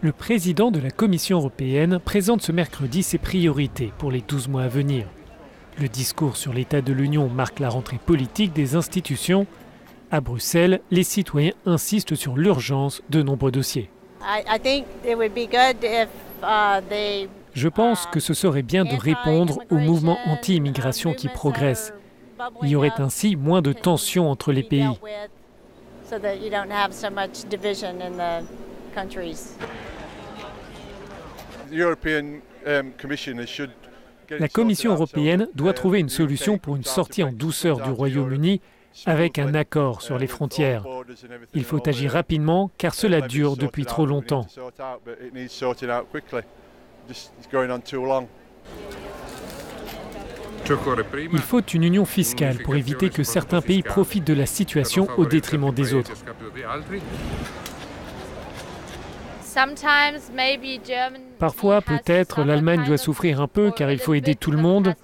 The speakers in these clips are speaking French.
Le président de la Commission européenne présente ce mercredi ses priorités pour les 12 mois à venir. Le discours sur l'état de l'Union marque la rentrée politique des institutions. À Bruxelles, les citoyens insistent sur l'urgence de nombreux dossiers. Je pense que ce serait bien de répondre au mouvement anti-immigration qui progresse. Il y aurait ainsi moins de tensions entre les pays. La Commission européenne doit trouver une solution pour une sortie en douceur du Royaume-Uni avec un accord sur les frontières. Il faut agir rapidement car cela dure depuis trop longtemps. Il faut une union fiscale pour éviter que certains pays profitent de la situation au détriment des autres. Parfois, peut-être, l'Allemagne doit souffrir un peu car il faut aider tout le monde.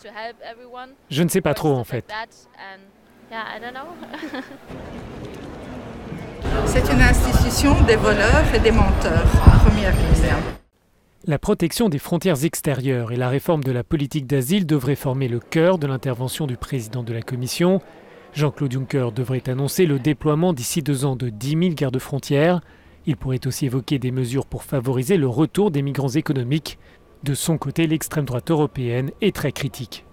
Je ne sais pas trop en fait. C'est une institution des voleurs et des menteurs, en première ligne. La protection des frontières extérieures et la réforme de la politique d'asile devraient former le cœur de l'intervention du président de la Commission. Jean-Claude Juncker devrait annoncer le déploiement d'ici 2 ans de 10 000 gardes-frontières. Il pourrait aussi évoquer des mesures pour favoriser le retour des migrants économiques. De son côté, l'extrême droite européenne est très critique.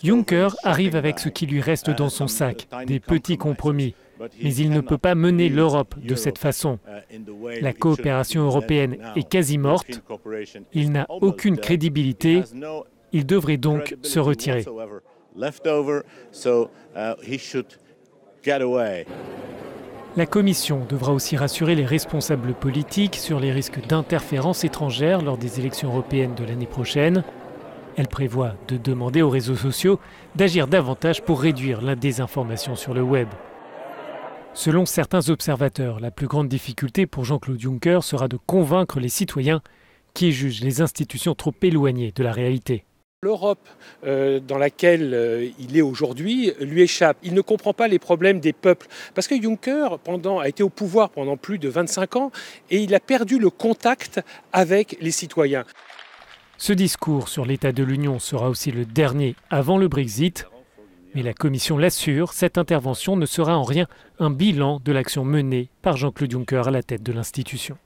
Juncker arrive avec ce qui lui reste dans son sac, des petits compromis. Mais il ne peut pas mener l'Europe de cette façon. La coopération européenne est quasi morte. Il n'a aucune crédibilité. Il devrait donc se retirer. La Commission devra aussi rassurer les responsables politiques sur les risques d'interférence étrangère lors des élections européennes de l'année prochaine. Elle prévoit de demander aux réseaux sociaux d'agir davantage pour réduire la désinformation sur le web. Selon certains observateurs, la plus grande difficulté pour Jean-Claude Juncker sera de convaincre les citoyens qui jugent les institutions trop éloignées de la réalité. L'Europe dans laquelle il est aujourd'hui lui échappe. Il ne comprend pas les problèmes des peuples. Parce que Juncker a été au pouvoir pendant plus de 25 ans et il a perdu le contact avec les citoyens. Ce discours sur l'état de l'Union sera aussi le dernier avant le Brexit. Mais la Commission l'assure, cette intervention ne sera en rien un bilan de l'action menée par Jean-Claude Juncker à la tête de l'institution.